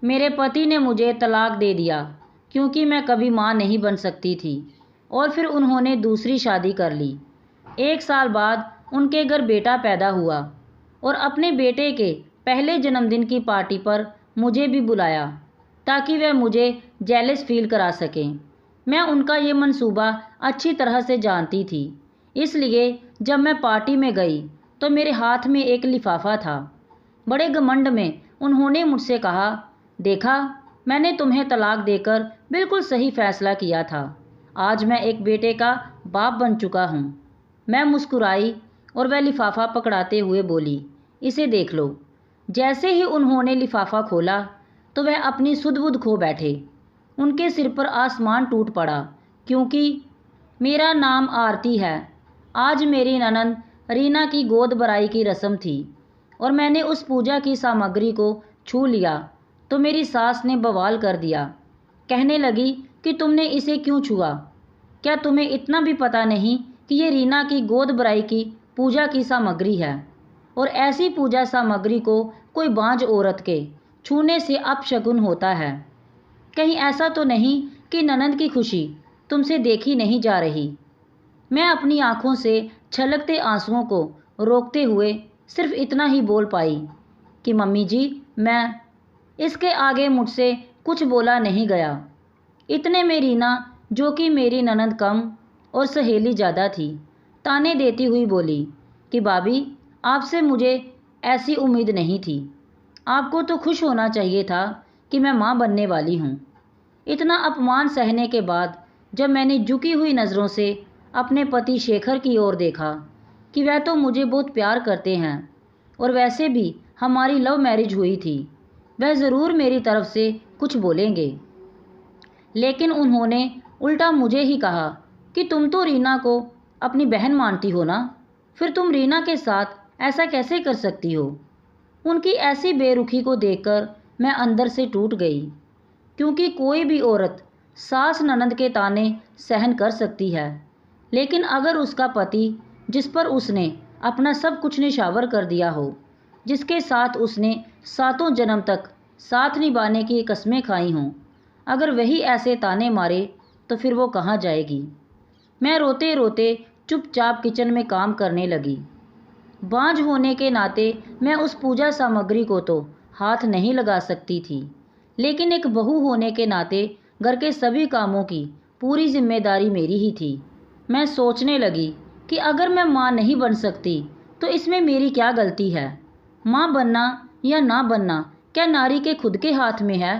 मेरे पति ने मुझे तलाक दे दिया क्योंकि मैं कभी माँ नहीं बन सकती थी, और फिर उन्होंने दूसरी शादी कर ली। 1 साल बाद उनके घर बेटा पैदा हुआ और अपने बेटे के पहले जन्मदिन की पार्टी पर मुझे भी बुलाया ताकि वह मुझे जेलस फील करा सकें। मैं उनका ये मंसूबा अच्छी तरह से जानती थी, इसलिए जब मैं पार्टी में गई तो मेरे हाथ में एक लिफाफा था। बड़े घमंड में उन्होंने मुझसे कहा, देखा, मैंने तुम्हें तलाक देकर बिल्कुल सही फैसला किया था। आज मैं एक बेटे का बाप बन चुका हूँ। मैं मुस्कुराई और वह लिफाफा पकड़ाते हुए बोली, इसे देख लो। जैसे ही उन्होंने लिफाफा खोला तो वह अपनी सुध-बुध खो बैठे। उनके सिर पर आसमान टूट पड़ा, क्योंकि मेरा नाम आरती है। आज मेरी ननंद रीना की गोद भराई की रस्म थी और मैंने उस पूजा की सामग्री को छू लिया तो मेरी सास ने बवाल कर दिया। कहने लगी कि तुमने इसे क्यों छुआ? क्या तुम्हें इतना भी पता नहीं कि ये रीना की गोद भराई की पूजा की सामग्री है, और ऐसी पूजा सामग्री को कोई बांझ औरत के छूने से अपशगुन होता है। कहीं ऐसा तो नहीं कि ननंद की खुशी तुमसे देखी नहीं जा रही? मैं अपनी आंखों से छलकते आंसुओं को रोकते हुए सिर्फ इतना ही बोल पाई कि मम्मी जी, मैं। इसके आगे मुझसे कुछ बोला नहीं गया। इतने में रीना, जो कि मेरी ननंद कम और सहेली ज़्यादा थी, ताने देती हुई बोली कि भाभी, आपसे मुझे ऐसी उम्मीद नहीं थी। आपको तो खुश होना चाहिए था कि मैं माँ बनने वाली हूँ। इतना अपमान सहने के बाद जब मैंने झुकी हुई नज़रों से अपने पति शेखर की ओर देखा कि वह तो मुझे बहुत प्यार करते हैं और वैसे भी हमारी लव मैरिज हुई थी, वह ज़रूर मेरी तरफ से कुछ बोलेंगे, लेकिन उन्होंने उल्टा मुझे ही कहा कि तुम तो रीना को अपनी बहन मानती हो ना, फिर तुम रीना के साथ ऐसा कैसे कर सकती हो? उनकी ऐसी बेरुखी को देखकर मैं अंदर से टूट गई, क्योंकि कोई भी औरत सास ननंद के ताने सहन कर सकती है, लेकिन अगर उसका पति, जिस पर उसने अपना सब कुछ निछावर कर दिया हो, जिसके साथ उसने 7 जन्म तक साथ निभाने की कस्में खाई हों, अगर वही ऐसे ताने मारे तो फिर वो कहाँ जाएगी? मैं रोते रोते चुपचाप किचन में काम करने लगी। बांझ होने के नाते मैं उस पूजा सामग्री को तो हाथ नहीं लगा सकती थी, लेकिन एक बहू होने के नाते घर के सभी कामों की पूरी जिम्मेदारी मेरी ही थी। मैं सोचने लगी कि अगर मैं माँ नहीं बन सकती तो इसमें मेरी क्या गलती है? माँ बनना या ना बनना क्या नारी के खुद के हाथ में है?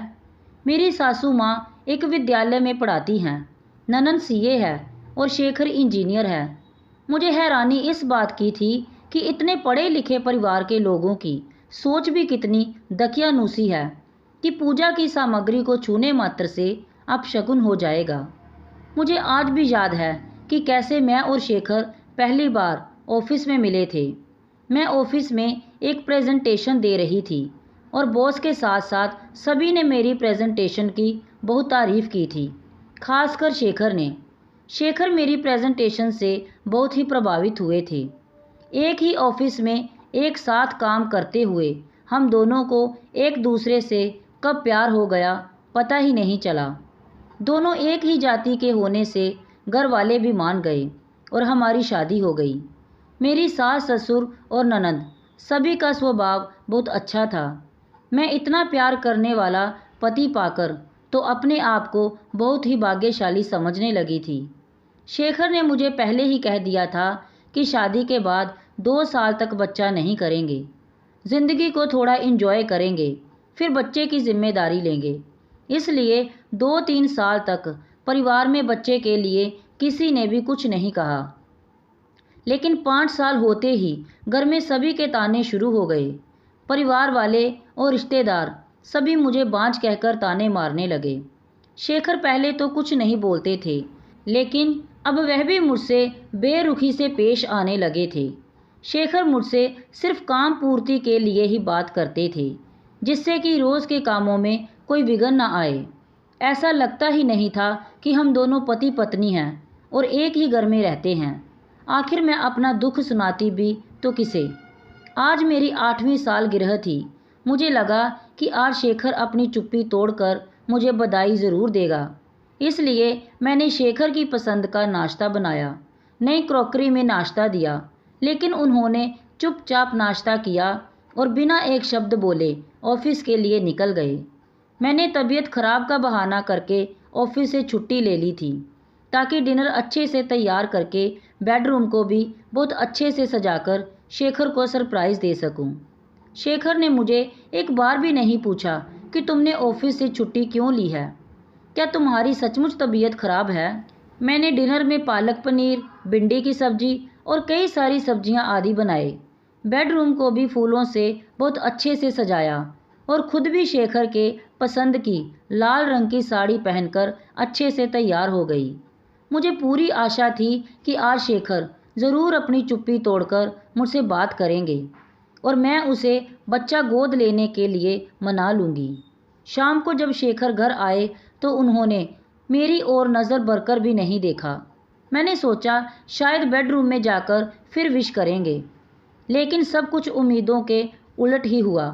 मेरी सासू माँ एक विद्यालय में पढ़ाती हैं, ननंद सीए है और शेखर इंजीनियर है। मुझे हैरानी इस बात की थी कि इतने पढ़े लिखे परिवार के लोगों की सोच भी कितनी दकियानूसी है कि पूजा की सामग्री को छूने मात्र से अपशगुन हो जाएगा। मुझे आज भी याद है कि कैसे मैं और शेखर पहली बार ऑफिस में मिले थे। मैं ऑफिस में एक प्रेजेंटेशन दे रही थी और बॉस के साथ साथ सभी ने मेरी प्रेजेंटेशन की बहुत तारीफ़ की थी, खासकर शेखर ने। शेखर मेरी प्रेजेंटेशन से बहुत ही प्रभावित हुए थे। एक ही ऑफिस में एक साथ काम करते हुए हम दोनों को एक दूसरे से कब प्यार हो गया पता ही नहीं चला। दोनों एक ही जाति के होने से घर वाले भी मान गए और हमारी शादी हो गई। मेरी सास, ससुर और ननंद सभी का स्वभाव बहुत अच्छा था। मैं इतना प्यार करने वाला पति पाकर तो अपने आप को बहुत ही भाग्यशाली समझने लगी थी। शेखर ने मुझे पहले ही कह दिया था कि शादी के बाद 2 साल तक बच्चा नहीं करेंगे, ज़िंदगी को थोड़ा एंजॉय करेंगे, फिर बच्चे की जिम्मेदारी लेंगे। इसलिए 2-3 साल तक परिवार में बच्चे के लिए किसी ने भी कुछ नहीं कहा, लेकिन 5 साल होते ही घर में सभी के ताने शुरू हो गए। परिवार वाले और रिश्तेदार सभी मुझे बांझ कहकर ताने मारने लगे। शेखर पहले तो कुछ नहीं बोलते थे, लेकिन अब वह भी मुझसे बेरुखी से पेश आने लगे थे। शेखर मुझसे सिर्फ काम पूर्ति के लिए ही बात करते थे, जिससे कि रोज़ के कामों में कोई विघ्न न आए। ऐसा लगता ही नहीं था कि हम दोनों पति पत्नी हैं और एक ही घर में रहते हैं। आखिर मैं अपना दुख सुनाती भी तो किसे? आज मेरी 8वीं सालगिरह थी। मुझे लगा कि आज शेखर अपनी चुप्पी तोड़कर मुझे बधाई ज़रूर देगा। इसलिए मैंने शेखर की पसंद का नाश्ता बनाया, नई क्रॉकरी में नाश्ता दिया, लेकिन उन्होंने चुपचाप नाश्ता किया और बिना एक शब्द बोले ऑफिस के लिए निकल गए। मैंने तबीयत खराब का बहाना करके ऑफिस से छुट्टी ले ली थी ताकि डिनर अच्छे से तैयार करके बेडरूम को भी बहुत अच्छे से सजाकर शेखर को सरप्राइज़ दे सकूं। शेखर ने मुझे एक बार भी नहीं पूछा कि तुमने ऑफिस से छुट्टी क्यों ली है, क्या तुम्हारी सचमुच तबीयत खराब है। मैंने डिनर में पालक पनीर, भिंडी की सब्जी और कई सारी सब्जियां आदि बनाए। बेडरूम को भी फूलों से बहुत अच्छे से सजाया और खुद भी शेखर के पसंद की लाल रंग की साड़ी पहनकर अच्छे से तैयार हो गई। मुझे पूरी आशा थी कि आज शेखर ज़रूर अपनी चुप्पी तोड़कर मुझसे बात करेंगे और मैं उसे बच्चा गोद लेने के लिए मना लूँगी। शाम को जब शेखर घर आए तो उन्होंने मेरी ओर नज़र भरकर भी नहीं देखा। मैंने सोचा शायद बेडरूम में जाकर फिर विश करेंगे, लेकिन सब कुछ उम्मीदों के उलट ही हुआ।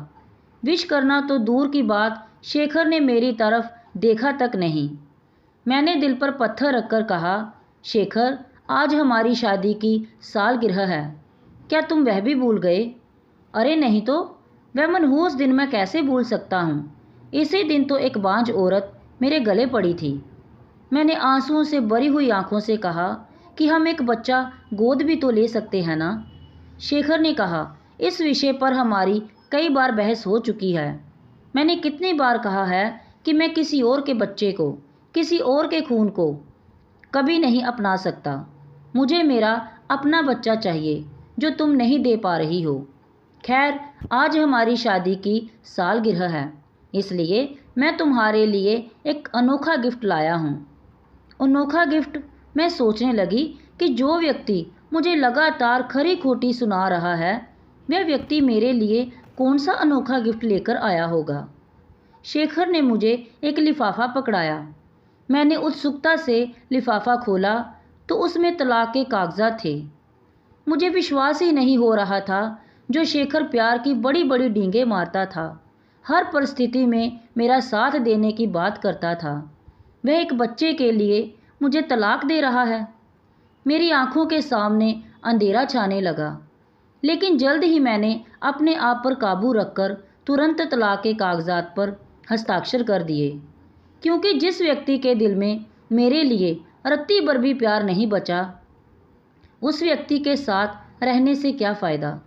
विश करना तो दूर की बात, शेखर ने मेरी तरफ देखा तक नहीं। मैंने दिल पर पत्थर रखकर कहा, शेखर, आज हमारी शादी की सालगिरह है, क्या तुम वह भी भूल गए। अरे नहीं तो, वह मनहूस दिन मैं कैसे भूल सकता हूँ। इसी दिन तो एक बांझ औरत मेरे गले पड़ी थी। मैंने आंसुओं से भरी हुई आंखों से कहा कि हम एक बच्चा गोद भी तो ले सकते हैं ना। शेखर ने कहा, इस विषय पर हमारी कई बार बहस हो चुकी है। मैंने कितनी बार कहा है कि मैं किसी और के बच्चे को, किसी और के खून को कभी नहीं अपना सकता। मुझे मेरा अपना बच्चा चाहिए जो तुम नहीं दे पा रही हो। खैर, आज हमारी शादी की सालगिरह है, इसलिए मैं तुम्हारे लिए एक अनोखा गिफ्ट लाया हूँ। अनोखा गिफ्ट? मैं सोचने लगी कि जो व्यक्ति मुझे लगातार खरी खोटी सुना रहा है, वह व्यक्ति मेरे लिए कौन सा अनोखा गिफ्ट लेकर आया होगा। शेखर ने मुझे एक लिफाफा पकड़ाया। मैंने उत्सुकता से लिफाफा खोला तो उसमें तलाक के कागजात थे। मुझे विश्वास ही नहीं हो रहा था। जो शेखर प्यार की बड़ी बड़ी डींगे मारता था, हर परिस्थिति में मेरा साथ देने की बात करता था, वह एक बच्चे के लिए मुझे तलाक दे रहा है। मेरी आंखों के सामने अंधेरा छाने लगा, लेकिन जल्द ही मैंने अपने आप पर काबू रखकर तुरंत तलाक के कागजात पर हस्ताक्षर कर दिए, क्योंकि जिस व्यक्ति के दिल में मेरे लिए रत्ती भर भी प्यार नहीं बचा, उस व्यक्ति के साथ रहने से क्या फ़ायदा।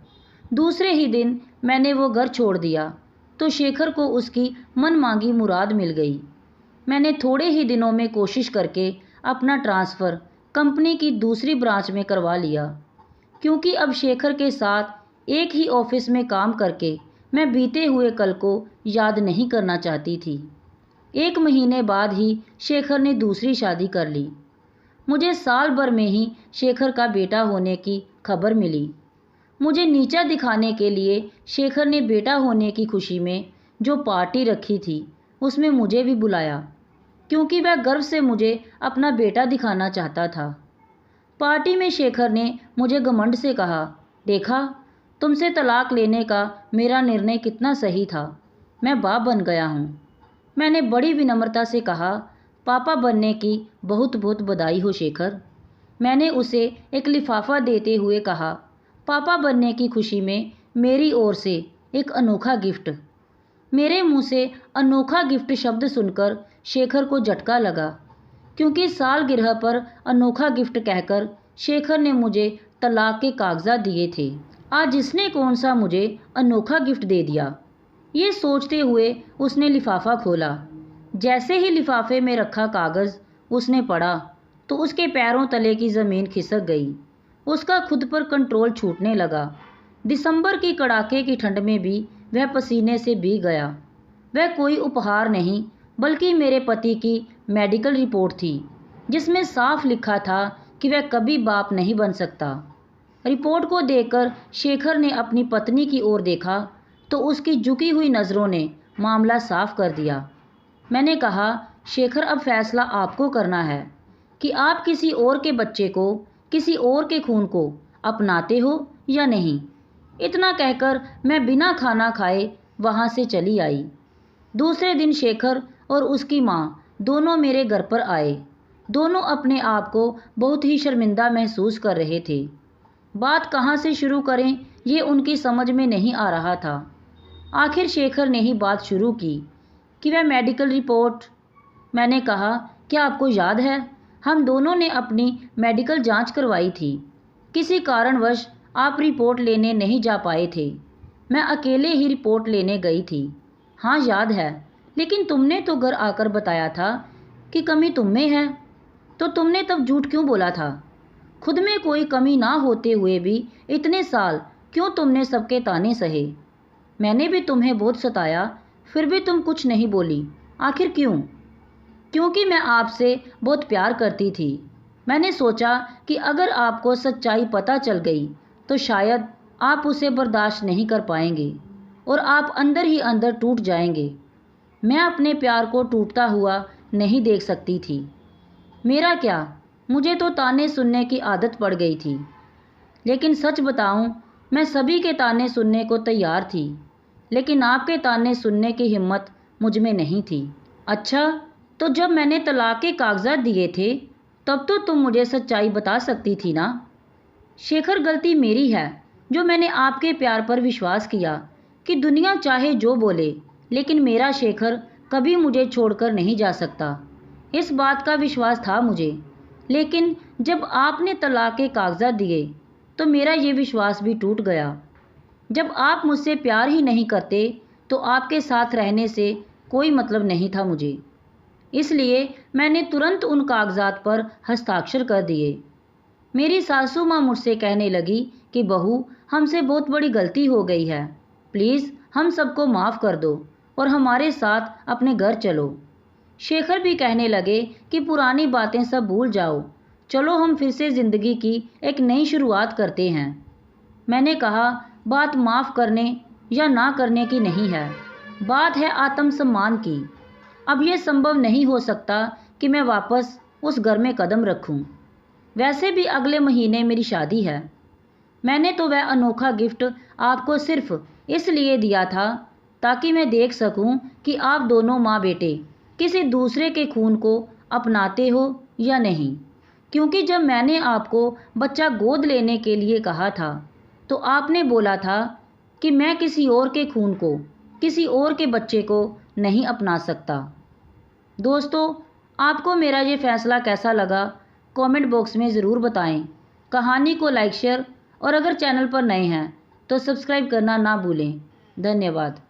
दूसरे ही दिन मैंने वो घर छोड़ दिया तो शेखर को उसकी मनमांगी मुराद मिल गई। मैंने थोड़े ही दिनों में कोशिश करके अपना ट्रांसफ़र कंपनी की दूसरी ब्रांच में करवा लिया, क्योंकि अब शेखर के साथ एक ही ऑफिस में काम करके मैं बीते हुए कल को याद नहीं करना चाहती थी। 1 महीने बाद ही शेखर ने दूसरी शादी कर ली। मुझे साल भर में ही शेखर का बेटा होने की खबर मिली। मुझे नीचा दिखाने के लिए शेखर ने बेटा होने की खुशी में जो पार्टी रखी थी, उसमें मुझे भी बुलाया, क्योंकि वह गर्व से मुझे अपना बेटा दिखाना चाहता था। पार्टी में शेखर ने मुझे घमंड से कहा, देखा, तुमसे तलाक लेने का मेरा निर्णय कितना सही था, मैं बाप बन गया हूँ। मैंने बड़ी विनम्रता से कहा, पापा बनने की बहुत बहुत बधाई हो शेखर। मैंने उसे एक लिफाफा देते हुए कहा, पापा बनने की खुशी में मेरी ओर से एक अनोखा गिफ्ट। मेरे मुंह से अनोखा गिफ्ट शब्द सुनकर शेखर को झटका लगा, क्योंकि सालगिरह पर अनोखा गिफ्ट कहकर शेखर ने मुझे तलाक के कागजात दिए थे। आज इसने कौन सा मुझे अनोखा गिफ्ट दे दिया। ये सोचते हुए उसने लिफाफा खोला। जैसे ही लिफाफे में रखा कागज़ उसने पढ़ा तो उसके पैरों तले की ज़मीन खिसक गई। उसका खुद पर कंट्रोल छूटने लगा। दिसंबर की कड़ाके की ठंड में भी वह पसीने से भीग गया। वह कोई उपहार नहीं, बल्कि मेरे पति की मेडिकल रिपोर्ट थी, जिसमें साफ लिखा था कि वह कभी बाप नहीं बन सकता। रिपोर्ट को देखकर शेखर ने अपनी पत्नी की ओर देखा तो उसकी झुकी हुई नज़रों ने मामला साफ कर दिया। मैंने कहा, शेखर, अब फैसला आपको करना है कि आप किसी और के बच्चे को, किसी और के खून को अपनाते हो या नहीं। इतना कहकर मैं बिना खाना खाए वहाँ से चली आई। दूसरे दिन शेखर और उसकी माँ दोनों मेरे घर पर आए। दोनों अपने आप को बहुत ही शर्मिंदा महसूस कर रहे थे। बात कहाँ से शुरू करें ये उनकी समझ में नहीं आ रहा था। आखिर शेखर ने ही बात शुरू की कि वह मेडिकल रिपोर्ट। मैंने कहा, क्या आपको याद है, हम दोनों ने अपनी मेडिकल जांच करवाई थी। किसी कारणवश आप रिपोर्ट लेने नहीं जा पाए थे। मैं अकेले ही रिपोर्ट लेने गई थी। हाँ याद है, लेकिन तुमने तो घर आकर बताया था कि कमी तुम में है, तो तुमने तब झूठ क्यों बोला था? खुद में कोई कमी ना होते हुए भी इतने साल क्यों तुमने सबके ताने सहे? मैंने भी तुम्हें बहुत सताया, फिर भी तुम कुछ नहीं बोली। आखिर क्यों? क्योंकि मैं आपसे बहुत प्यार करती थी। मैंने सोचा कि अगर आपको सच्चाई पता चल गई तो शायद आप उसे बर्दाश्त नहीं कर पाएंगे और आप अंदर ही अंदर टूट जाएंगे। मैं अपने प्यार को टूटता हुआ नहीं देख सकती थी। मेरा क्या, मुझे तो ताने सुनने की आदत पड़ गई थी। लेकिन सच बताऊं, मैं सभी के ताने सुनने को तैयार थी, लेकिन आपके ताने सुनने की हिम्मत मुझ में नहीं थी। अच्छा, तो जब मैंने तलाक के कागजात दिए थे तब तो तुम मुझे सच्चाई बता सकती थी ना? शेखर, गलती मेरी है जो मैंने आपके प्यार पर विश्वास किया कि दुनिया चाहे जो बोले, लेकिन मेरा शेखर कभी मुझे छोड़कर नहीं जा सकता। इस बात का विश्वास था मुझे, लेकिन जब आपने तलाक के कागजात दिए तो मेरा ये विश्वास भी टूट गया। जब आप मुझसे प्यार ही नहीं करते तो आपके साथ रहने से कोई मतलब नहीं था मुझे। इसलिए मैंने तुरंत उन कागजात पर हस्ताक्षर कर दिए। मेरी सासू माँ मुझसे कहने लगी कि बहू, हमसे बहुत बड़ी गलती हो गई है, प्लीज़ हम सबको माफ़ कर दो और हमारे साथ अपने घर चलो। शेखर भी कहने लगे कि पुरानी बातें सब भूल जाओ, चलो हम फिर से ज़िंदगी की एक नई शुरुआत करते हैं। मैंने कहा, बात माफ़ करने या ना करने की नहीं है, बात है आत्मसम्मान की। अब यह संभव नहीं हो सकता कि मैं वापस उस घर में कदम रखूं। वैसे भी अगले महीने मेरी शादी है। मैंने तो वह अनोखा गिफ्ट आपको सिर्फ इसलिए दिया था ताकि मैं देख सकूं कि आप दोनों माँ बेटे किसी दूसरे के खून को अपनाते हो या नहीं। क्योंकि जब मैंने आपको बच्चा गोद लेने के लिए कहा था तो आपने बोला था कि मैं किसी और के खून को, किसी और के बच्चे को नहीं अपना सकता। दोस्तों, आपको मेरा ये फैसला कैसा लगा कमेंट बॉक्स में ज़रूर बताएं। कहानी को लाइक, शेयर और अगर चैनल पर नए हैं तो सब्सक्राइब करना ना भूलें। धन्यवाद।